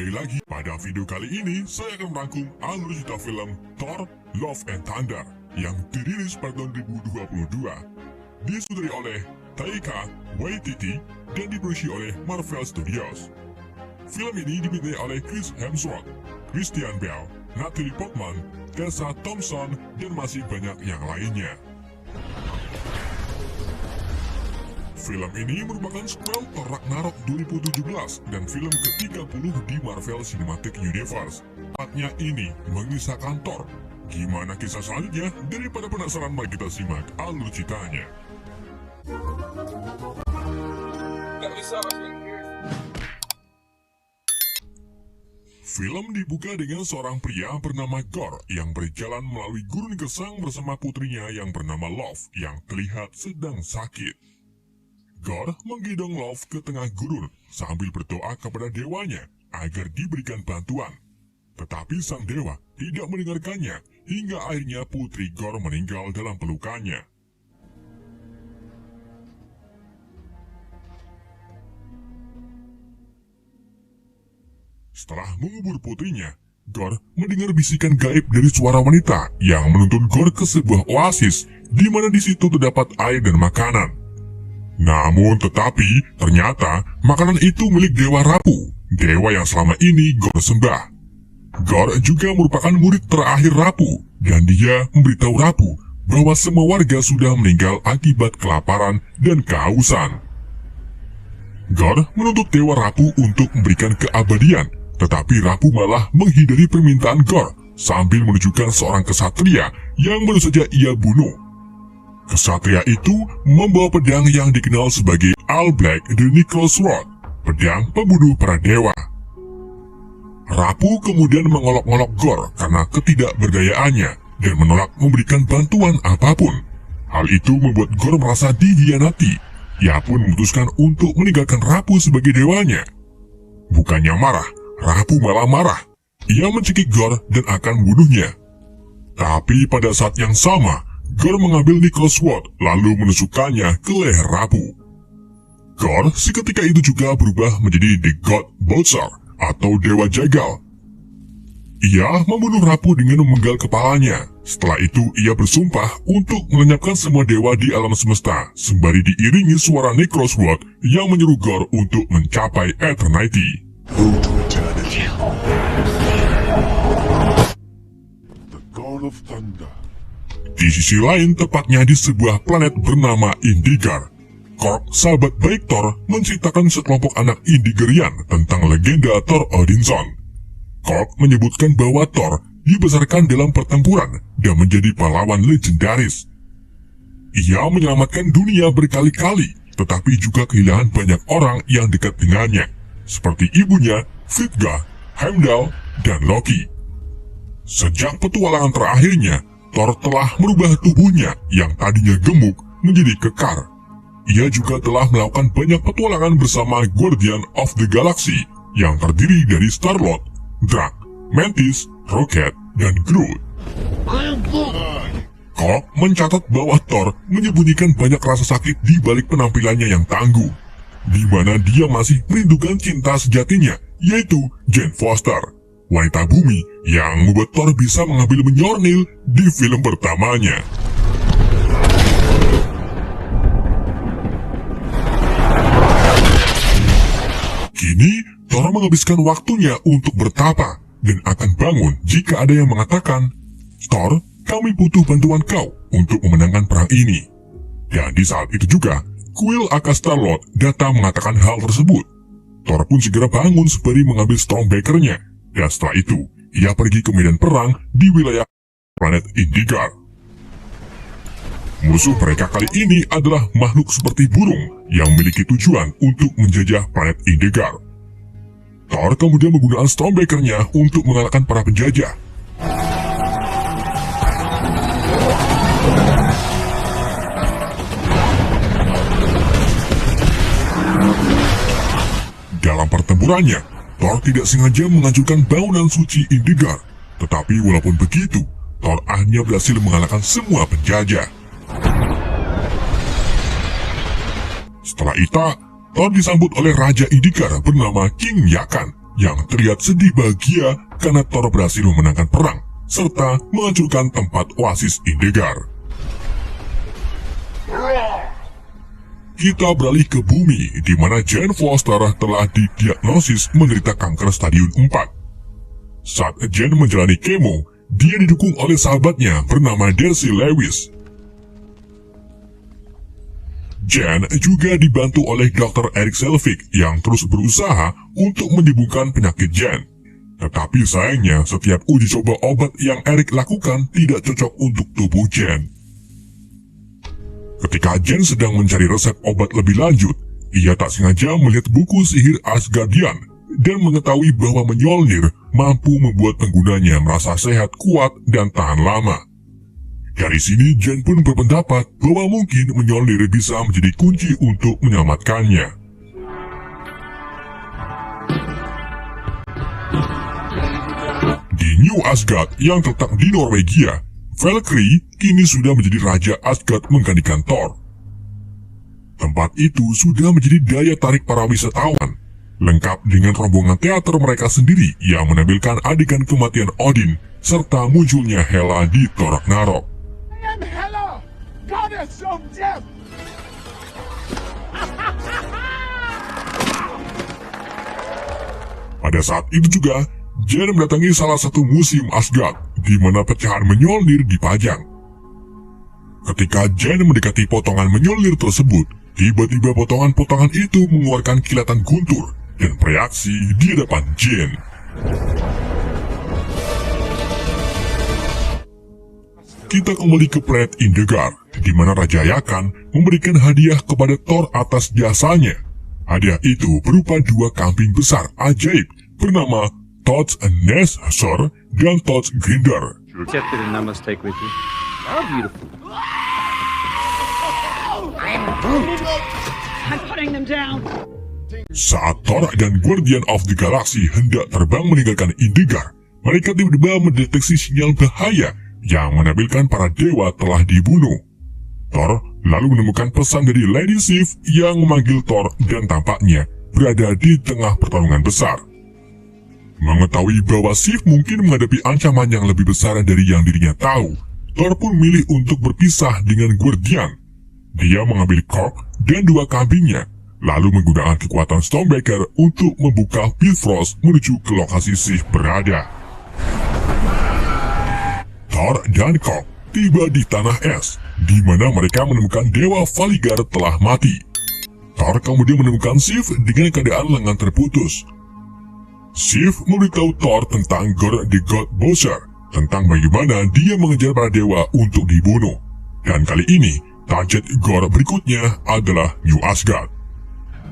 kembali lagi. Pada video kali ini, saya akan merangkum alur cerita film Thor: Love and Thunder yang dirilis pada tahun 2022. Disutradari oleh Taika Waititi dan diproduksi oleh Marvel Studios. Film ini dibintangi oleh Chris Hemsworth, Christian Bale, Natalie Portman, Tessa Thompson, dan masih banyak yang lainnya. Film ini merupakan sequel Thor Ragnarok 2017 dan film ke-30 di Marvel Cinematic Universe. Tepatnya ini mengisahkan Thor. Gimana kisah selanjutnya? Daripada penasaran, mari kita simak alur ceritanya. Film dibuka dengan seorang pria bernama Gorr yang berjalan melalui gurun gesang bersama putrinya yang bernama Love yang terlihat sedang sakit. Gorr menggendong Love ke tengah gurun sambil berdoa kepada dewanya agar diberikan bantuan. Tetapi sang dewa tidak mendengarkannya hingga akhirnya putri Gorr meninggal dalam pelukannya. Setelah mengubur putrinya, Gorr mendengar bisikan gaib dari suara wanita yang menuntun Gorr ke sebuah oasis di mana di situ terdapat air dan makanan. Namun tetapi ternyata makanan itu milik Dewa Rapu, dewa yang selama ini Gorr sembah. Gorr juga merupakan murid terakhir Rapu dan dia memberitahu Rapu bahwa semua warga sudah meninggal akibat kelaparan dan kehausan. Gorr menuntut Dewa Rapu untuk memberikan keabadian, tetapi Rapu malah menghindari permintaan Gorr sambil menunjukkan seorang kesatria yang baru saja ia bunuh. Kesatria itu membawa pedang yang dikenal sebagai All Black The Necro Sword, pedang pembunuh para dewa. Rapu kemudian mengolok-olok Gorr karena ketidakberdayaannya dan menolak memberikan bantuan apapun. Hal itu membuat Gorr merasa dikhianati. Ia pun memutuskan untuk meninggalkan Rapu sebagai dewanya. Bukannya marah, Rapu malah marah. Ia mencekik Gorr dan akan membunuhnya. Tapi pada saat yang sama, Gorr mengambil Necro Sword lalu menusukkannya ke leher Rapu. Gorr seketika itu juga berubah menjadi The God Vulture atau Dewa Jagal. Ia membunuh Rapu dengan memenggal kepalanya. Setelah itu ia bersumpah untuk melenyapkan semua dewa di alam semesta sembari diiringi suara Necro Sword yang menyuruh Gorr untuk mencapai Eternity. The God of Thunder. Di sisi lain, tepatnya di sebuah planet bernama Indigar, Korg, sahabat baik Thor, menceritakan sekelompok anak Indigerian tentang legenda Thor Odinson. Korg menyebutkan bahwa Thor dibesarkan dalam pertempuran dan menjadi pahlawan legendaris. Ia menyelamatkan dunia berkali-kali, tetapi juga kehilangan banyak orang yang dekat dengannya, seperti ibunya, Vidga, Heimdall, dan Loki. Sejak petualangan terakhirnya, Thor telah merubah tubuhnya yang tadinya gemuk menjadi kekar. Ia juga telah melakukan banyak petualangan bersama Guardian of the Galaxy yang terdiri dari Star-Lord, Drax, Mantis, Rocket, dan Groot. Korg mencatat bahwa Thor menyembunyikan banyak rasa sakit di balik penampilannya yang tangguh, di mana dia masih merindukan cinta sejatinya, yaitu Jane Foster, wanita bumi yang membuat Thor bisa mengambil Mjolnir di film pertamanya. Kini, Thor menghabiskan waktunya untuk bertapa dan akan bangun jika ada yang mengatakan, "Thor, kami butuh bantuan kau untuk memenangkan perang ini." Dan di saat itu juga, Quill aka Star-Lord datang mengatakan hal tersebut. Thor pun segera bangun sembari mengambil Stormbreaker-nya. Dan setelah itu, ia pergi ke medan perang di wilayah planet Indigar. Musuh mereka kali ini adalah makhluk seperti burung yang memiliki tujuan untuk menjajah planet Indigar. Thor kemudian menggunakan Stormbreaker-nya untuk mengalahkan para penjajah. Dalam pertempurannya, Thor tidak sengaja menghancurkan bangunan suci Indigar. Tetapi walaupun begitu, Thor akhirnya berhasil mengalahkan semua penjajah. Setelah itu, Thor disambut oleh Raja Indigar bernama King Yakan yang terlihat sedih bahagia karena Thor berhasil memenangkan perang serta menghancurkan tempat oasis Indegar. Kita beralih ke bumi, di mana Jane Foster telah didiagnosis menderita kanker stadium 4. Saat Jane menjalani kemo, dia didukung oleh sahabatnya bernama Darcy Lewis. Jane juga dibantu oleh Dr. Eric Selvig yang terus berusaha untuk menyembuhkan penyakit Jane. Tetapi sayangnya, setiap uji coba obat yang Eric lakukan tidak cocok untuk tubuh Jane. Ketika Jane sedang mencari resep obat lebih lanjut, ia tak sengaja melihat buku sihir Asgardian dan mengetahui bahwa Mjolnir mampu membuat penggunanya merasa sehat, kuat, dan tahan lama. Dari sini, Jane pun berpendapat bahwa mungkin Mjolnir bisa menjadi kunci untuk menyelamatkannya. Di New Asgard yang terletak di Norwegia, Valkyrie kini sudah menjadi Raja Asgard menggantikan Thor. Tempat itu sudah menjadi daya tarik para wisatawan, lengkap dengan rombongan teater mereka sendiri yang menampilkan adegan kematian Odin, serta munculnya Hela di Thor Ragnarok. Hela, goddess of death. Pada saat itu juga, Jane mendatangi salah satu museum Asgard, di mana pecahan Mjolnir dipajang. Ketika Jane mendekati potongan Mjolnir tersebut, tiba-tiba potongan-potongan itu mengeluarkan kilatan guntur dan bereaksi di hadapan Jane. Kita kembali ke planet Indegar, di mana Raja Yakan memberikan hadiah kepada Thor atas jasanya. Hadiah itu berupa 2 kambing besar ajaib bernama Thor's Neshor dan Thor's Grinder. Accepted a namaste with you. How beautiful. I'm putting them down. Saat Thor dan Guardian of the Galaxy hendak terbang meninggalkan Indegar, mereka tiba-tiba mendeteksi sinyal bahaya yang menampilkan para dewa telah dibunuh. Thor lalu menemukan pesan dari Lady Sif yang memanggil Thor dan tampaknya berada di tengah pertarungan besar. Mengetahui bahwa Sif mungkin menghadapi ancaman yang lebih besar dari yang dirinya tahu, Thor pun memilih untuk berpisah dengan Guardian. Dia mengambil Korg dan 2 kambingnya, lalu menggunakan kekuatan Stormbreaker untuk membuka Bifrost menuju ke lokasi Sif berada. Thor dan Korg tiba di tanah es, di mana mereka menemukan Dewa Valigar telah mati. Thor kemudian menemukan Sif dengan keadaan lengan terputus. Sif memberitahu Thor tentang Gorr the God Bowser, tentang bagaimana dia mengejar para dewa untuk dibunuh. Dan kali ini, target Gorr berikutnya adalah New Asgard.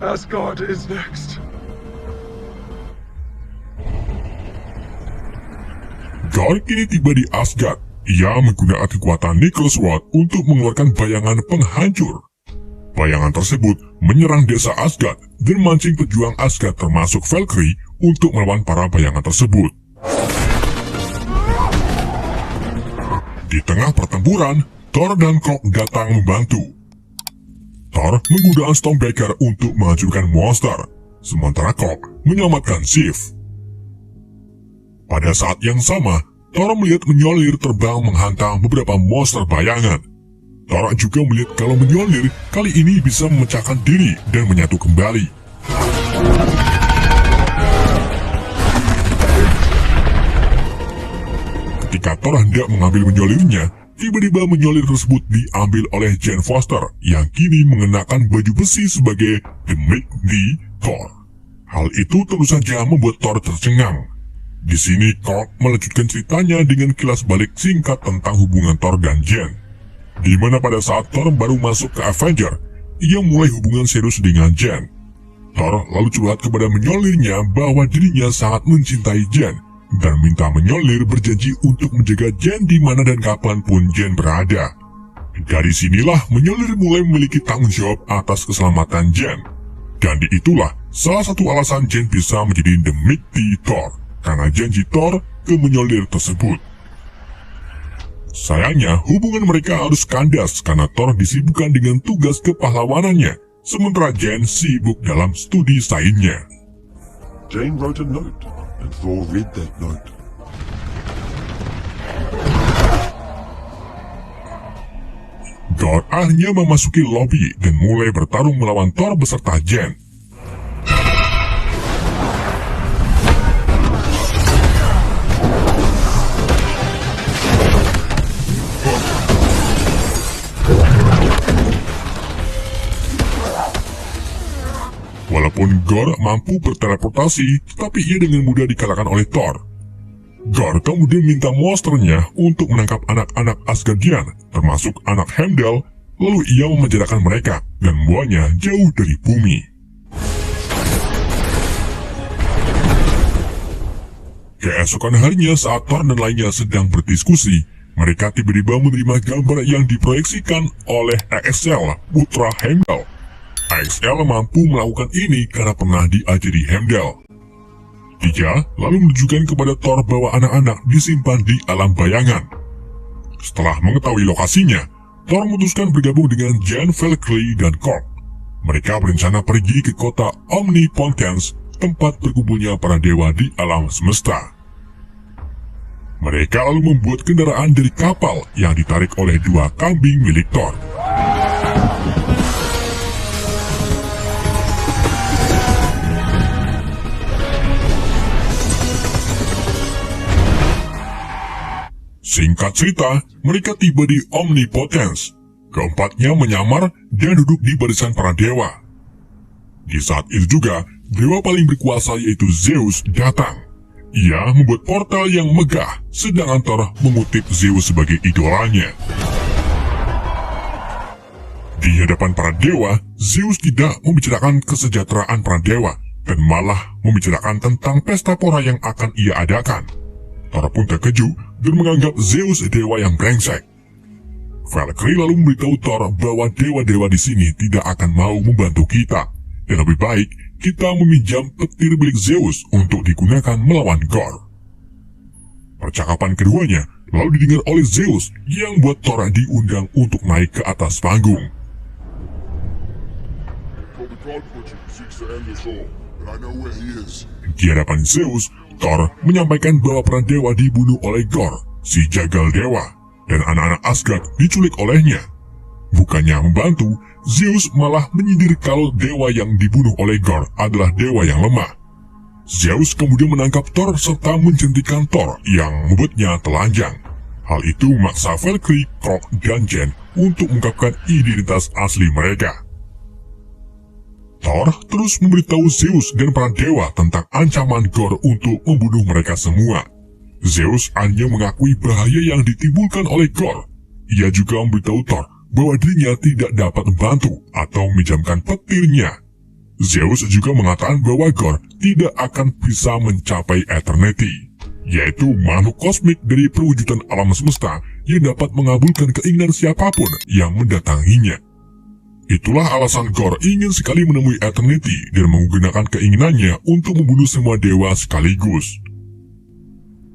Asgard is next. Gorr kini tiba di Asgard. Ia menggunakan kekuatan Necrosword untuk mengeluarkan bayangan penghancur. Bayangan tersebut menyerang desa Asgard dan mancing pejuang Asgard termasuk Valkyrie untuk melawan para bayangan tersebut. Di tengah pertempuran, Thor dan Korg datang membantu. Thor menggunakan Stormbreaker untuk menghancurkan monster, sementara Korg menyelamatkan Sif. Pada saat yang sama, Thor melihat Mjolnir terbang menghantam beberapa monster bayangan. Thor juga melihat kalau Mjolnir kali ini bisa memecahkan diri dan menyatu kembali. Ketika Thor hendak mengambil Mjolnirnya, tiba-tiba Mjolnir tersebut diambil oleh Jane Foster yang kini mengenakan baju besi sebagai The Mighty Thor. Hal itu tentu saja membuat Thor tercengang. Di sini Korg melanjutkan ceritanya dengan kilas balik singkat tentang hubungan Thor dan Jane. Di mana pada saat Thor baru masuk ke Avenger, ia mulai hubungan serius dengan Jane. Thor lalu curhat kepada Mjolnirnya bahwa dirinya sangat mencintai Jane dan minta Mjolnir berjanji untuk menjaga Jane di mana dan kapanpun Jane berada. Dari sinilah Mjolnir mulai memiliki tanggung jawab atas keselamatan Jane. Dan itulah salah satu alasan Jane bisa menjadi The Mighty Thor, karena janji Thor ke Mjolnir tersebut. Sayangnya, hubungan mereka harus kandas karena Thor disibukkan dengan tugas kepahlawanannya, sementara Jane sibuk dalam studi sainsnya. Jane wrote a note, and Thor read that note. God akhirnya memasuki lobi dan mulai bertarung melawan Thor beserta Jane. Walaupun Gorr mampu berteleportasi, tapi ia dengan mudah dikalahkan oleh Thor. Gorr kemudian minta monsternya untuk menangkap anak-anak Asgardian, termasuk anak Heimdall, lalu ia memenjarakan mereka dan membuangnya jauh dari bumi. Keesokan harinya saat Thor dan lainnya sedang berdiskusi, mereka tiba-tiba menerima gambar yang diproyeksikan oleh Axel, putra Heimdall. Axel mampu melakukan ini karena pernah diajari Heimdall. Dia lalu menunjukkan kepada Thor bahwa anak-anak disimpan di alam bayangan. Setelah mengetahui lokasinya, Thor memutuskan bergabung dengan Jane, Valkyrie, dan Korg. Mereka berencana pergi ke kota Omnipotence, tempat berkumpulnya para dewa di alam semesta. Mereka lalu membuat kendaraan dari kapal yang ditarik oleh dua kambing milik Thor. Singkat cerita, mereka tiba di Omnipotence. Keempatnya menyamar dan duduk di barisan para dewa. Di saat itu juga, dewa paling berkuasa yaitu Zeus datang. Ia membuat portal yang megah, sedangkan Thor mengutip Zeus sebagai idolanya. Di hadapan para dewa, Zeus tidak membicarakan kesejahteraan para dewa, dan malah membicarakan tentang pesta pora yang akan ia adakan. Thor pun terkejut dan menganggap Zeus dewa yang brengsek. Valkyrie lalu memberitahu Thor bahwa dewa-dewa di sini tidak akan mau membantu kita, dan lebih baik kita meminjam petir milik Zeus untuk digunakan melawan Gorr. Percakapan keduanya lalu didengar oleh Zeus yang buat Thor diundang untuk naik ke atas panggung. Di hadapan Zeus, Thor menyampaikan bahwa para dewa dibunuh oleh Gorr, si jagal dewa, dan anak-anak Asgard diculik olehnya. Bukannya membantu, Zeus malah menyindir kalau dewa yang dibunuh oleh Gorr adalah dewa yang lemah. Zeus kemudian menangkap Thor serta menjentikan Thor yang membuatnya telanjang. Hal itu memaksa Valkyrie, Korg, dan Jane untuk mengungkapkan identitas asli mereka. Thor terus memberitahu Zeus dan para dewa tentang ancaman Gorr untuk membunuh mereka semua. Zeus hanya mengakui bahaya yang ditimbulkan oleh Gorr. Ia juga memberitahu Thor bahwa dirinya tidak dapat membantu atau meminjamkan petirnya. Zeus juga mengatakan bahwa Gorr tidak akan bisa mencapai Eternity, yaitu makhluk kosmik dari perwujudan alam semesta yang dapat mengabulkan keinginan siapapun yang mendatanginya. Itulah alasan Gorr ingin sekali menemui Eternity dan menggunakan keinginannya untuk membunuh semua dewa sekaligus.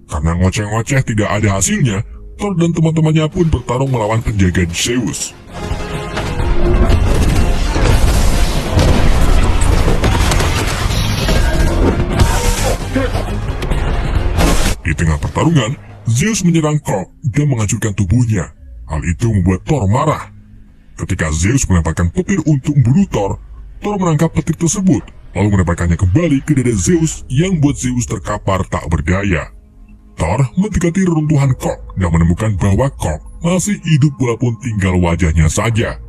Karena ngoceh-ngoceh tidak ada hasilnya, Thor dan teman-temannya pun bertarung melawan penjaga Zeus. Di tengah pertarungan, Zeus menyerang Korg dan menghancurkan tubuhnya. Hal itu membuat Thor marah. Ketika Zeus melemparkan petir untuk membunuh Thor, Thor menangkap petir tersebut, lalu melemparkannya kembali ke dada Zeus yang membuat Zeus terkapar tak berdaya. Thor mendekati reruntuhan Korg dan menemukan bahwa Korg masih hidup walaupun tinggal wajahnya saja.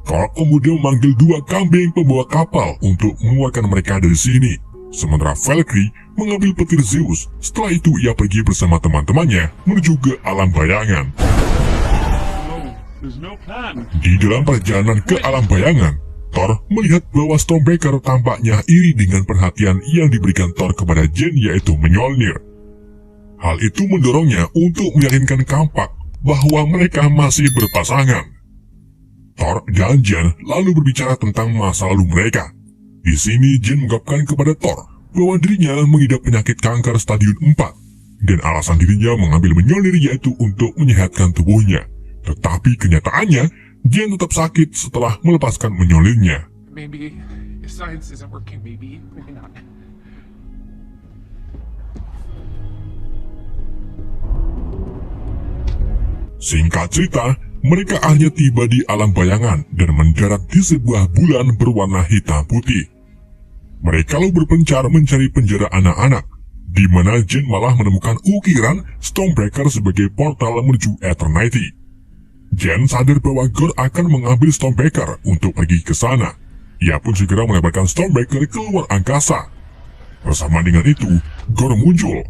Korg kemudian memanggil dua kambing pembawa kapal untuk mengeluarkan mereka dari sini, sementara Valkyrie mengambil petir Zeus. Setelah itu ia pergi bersama teman-temannya menuju ke alam bayangan. Di dalam perjalanan ke alam bayangan, Thor melihat bahwa Stormbreaker tampaknya iri dengan perhatian yang diberikan Thor kepada Jane, yaitu Mjolnir. Hal itu mendorongnya untuk meyakinkan Kampak bahwa mereka masih berpasangan. Thor dan Jane lalu berbicara tentang masa lalu mereka. Di sini Jane mengungkapkan kepada Thor bahwa dirinya mengidap penyakit kanker stadium 4, dan alasan dirinya mengambil Mjolnir yaitu untuk menyehatkan tubuhnya. Tetapi kenyataannya, Jane tetap sakit setelah melepaskan Mjolnirnya. Maybe science isn't working, maybe not. Singkat cerita, mereka akhirnya tiba di alam bayangan dan mendarat di sebuah bulan berwarna hitam putih. Mereka lalu berpencar mencari penjara anak-anak, di mana Jen malah menemukan ukiran Stormbreaker sebagai portal menuju Eternity. Jen sadar bahwa Gore akan mengambil Stormbreaker untuk pergi ke sana. Ia pun segera melemparkan Stormbreaker keluar angkasa. Bersama dengan itu, Gore muncul.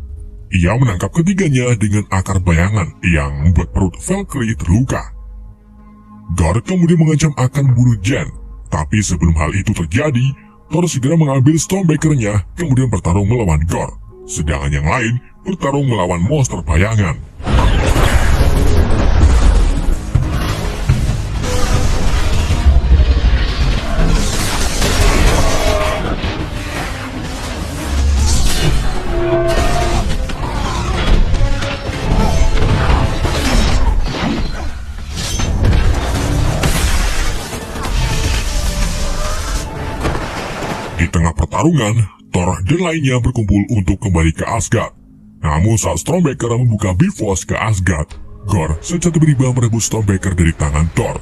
Ia menangkap ketiganya dengan akar bayangan yang membuat perut Valkyrie terluka. Gore kemudian mengancam akan membunuh Jen, tapi sebelum hal itu terjadi, Thor segera mengambil Stormbreaker-nya kemudian bertarung melawan Gore, sedangkan yang lain bertarung melawan monster bayangan. Di tengah pertarungan, Thor dan lainnya berkumpul untuk kembali ke Asgard. Namun saat Stormbreaker membuka Bifrost ke Asgard, Gore secara tiba-tiba merebut Stormbreaker dari tangan Thor.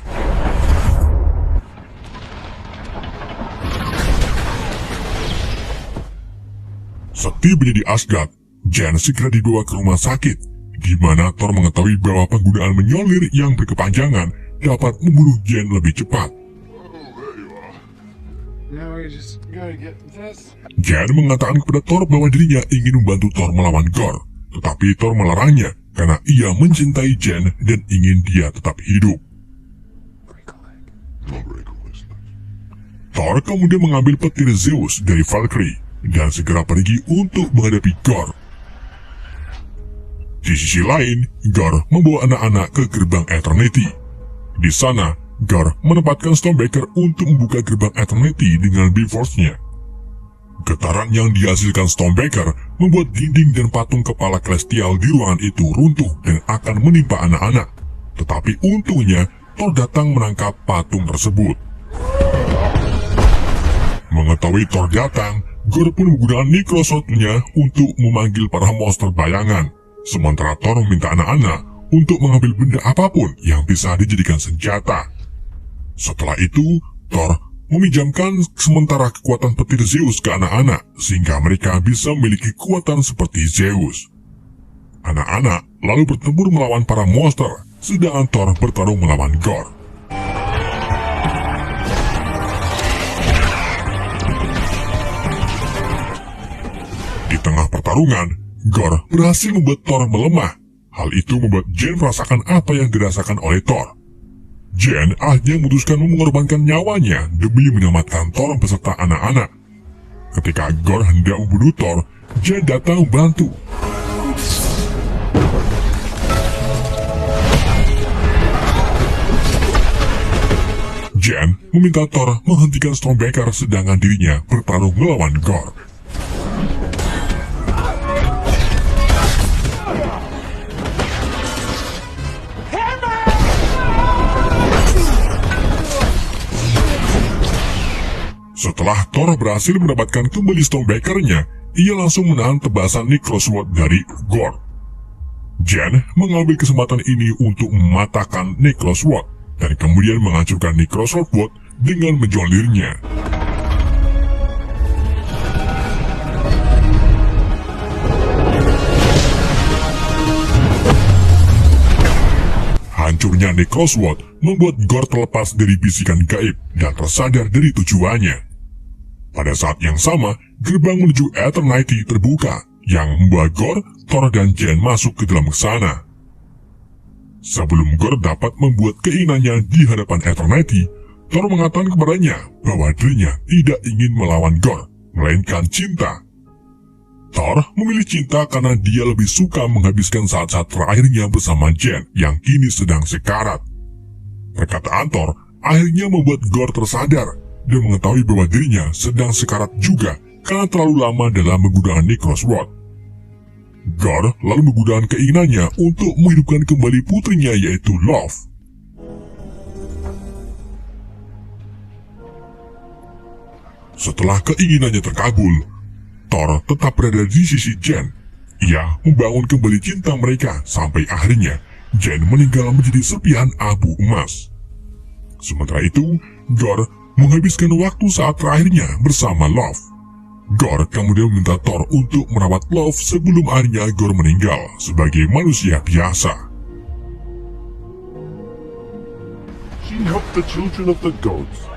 Setibanya di Asgard, Jen segera dibawa ke rumah sakit, di mana Thor mengetahui bahwa penggunaan menyolir yang berkepanjangan dapat membunuh Jen lebih cepat. Now we just gotta get this. Jen mengatakan kepada Thor bahwa dirinya ingin membantu Thor melawan Gore, tetapi Thor melarangnya karena ia mencintai Jen dan ingin dia tetap hidup. Thor kemudian mengambil petir Zeus dari Valkyrie dan segera pergi untuk menghadapi Gore. Di sisi lain, Gore membawa anak-anak ke gerbang Eternity. Di sana, Gore menempatkan Stormbreaker untuk membuka gerbang Eternity dengan Bifrost-nya. Getaran yang dihasilkan Stormbreaker membuat dinding dan patung kepala Celestial di ruangan itu runtuh dan akan menimpa anak-anak. Tetapi untungnya, Thor datang menangkap patung tersebut. Mengetahui Thor datang, Gore pun menggunakan Necrosword-nya untuk memanggil para monster bayangan. Sementara Thor meminta anak-anak untuk mengambil benda apapun yang bisa dijadikan senjata. Setelah itu, Thor meminjamkan sementara kekuatan petir Zeus ke anak-anak sehingga mereka bisa memiliki kekuatan seperti Zeus. Anak-anak lalu bertempur melawan para monster, sedangkan Thor bertarung melawan Gore. Di tengah pertarungan, Gore berhasil membuat Thor melemah. Hal itu membuat Jen merasakan apa yang dirasakan oleh Thor. Jen akhirnya memutuskan mengorbankan nyawanya demi menyelamatkan Thor beserta anak-anak. Ketika Gore hendak membunuh Thor, Jen datang membantu. Jen meminta Thor menghentikan Stormbreaker sedangkan dirinya bertarung melawan Gore. Setelah Thor berhasil mendapatkan kembali Stormbreaker-nya, ia langsung menahan tebasan Necrosword dari Gore. Jen mengambil kesempatan ini untuk mematahkan Necrosword dan kemudian menghancurkan Necrosword dengan menjolirnya. Hancurnya Necrosword membuat Gore terlepas dari bisikan gaib dan tersadar dari tujuannya. Pada saat yang sama, gerbang menuju Eternity terbuka, yang membawa Gore, Thor, dan Jen masuk ke dalam sana. Sebelum Gore dapat membuat keinginannya di hadapan Eternity, Thor mengatakan kepadanya bahwa dirinya tidak ingin melawan Gore, melainkan cinta. Thor memilih cinta karena dia lebih suka menghabiskan saat-saat terakhirnya bersama Jen yang kini sedang sekarat. Perkataan Thor akhirnya membuat Gore tersadar dan mengetahui bahwa dirinya sedang sekarat juga karena terlalu lama dalam menggunakan Necrosword. Gore lalu menggunakan keinginannya untuk menghidupkan kembali putrinya yaitu Love. Setelah keinginannya terkabul, Thor tetap berada di sisi Jen. Ia membangun kembali cinta mereka sampai akhirnya Jen meninggal menjadi serpihan abu emas. Sementara itu, Gore menghabiskan waktu saat terakhirnya bersama Love. Gore kemudian meminta Thor untuk merawat Love sebelum akhirnya Gore meninggal sebagai manusia biasa. She helped the children of the gods.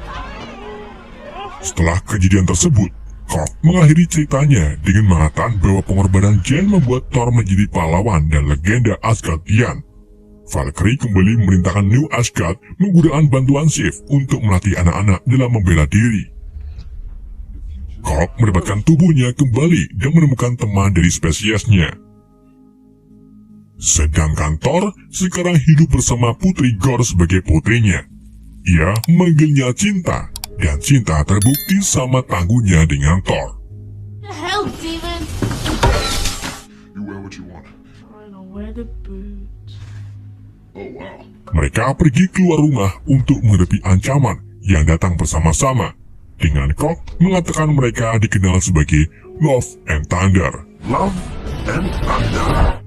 Setelah kejadian tersebut, Korg mengakhiri ceritanya dengan mengatakan bahwa pengorbanan Jen membuat Thor menjadi pahlawan dan legenda Asgardian. Valkyrie kembali memerintahkan New Asgard menggunakan bantuan Sif untuk melatih anak-anak dalam membela diri. Korg mendapatkan tubuhnya kembali dan menemukan teman dari spesiesnya. Sedangkan Thor sekarang hidup bersama putri Gore sebagai putrinya. Ia memanggilnya Cinta, dan Cinta terbukti sama tangguhnya dengan Thor. The hell, Steven? You wear what you want. I don't wear the boots. Oh wow. Mereka pergi keluar rumah untuk menghadapi ancaman yang datang bersama-sama, dengan Korg mengatakan mereka dikenal sebagai Love and Thunder. Love and thunder.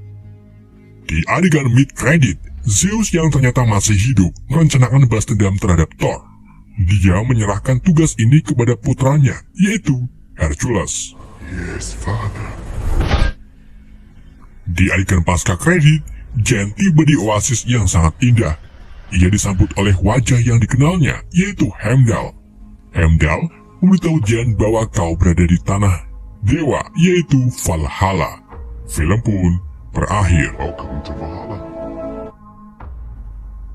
Di adegan mid-credit, Zeus yang ternyata masih hidup merencanakan balas dendam terhadap Thor. Dia menyerahkan tugas ini kepada putranya, yaitu Hercules. Yes, father. Di adegan pasca kredit, Jen tiba di oasis yang sangat indah. Ia disambut oleh wajah yang dikenalnya, yaitu Heimdall. Heimdall memberitahu Jen bahwa kau berada di tanah dewa, yaitu Valhalla. Film pun berakhir. Welcome to Valhalla.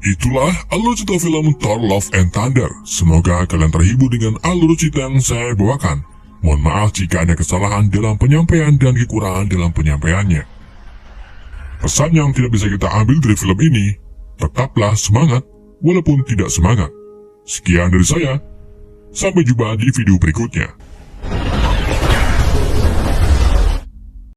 Itulah alur cerita film Thor Love and Thunder. Semoga kalian terhibur dengan alur cerita yang saya bawakan. Mohon maaf jika ada kesalahan dalam penyampaian dan kekurangan dalam penyampaiannya. Pesan yang tidak bisa kita ambil dari film ini, tetaplah semangat walaupun tidak semangat. Sekian dari saya. Sampai jumpa di video berikutnya.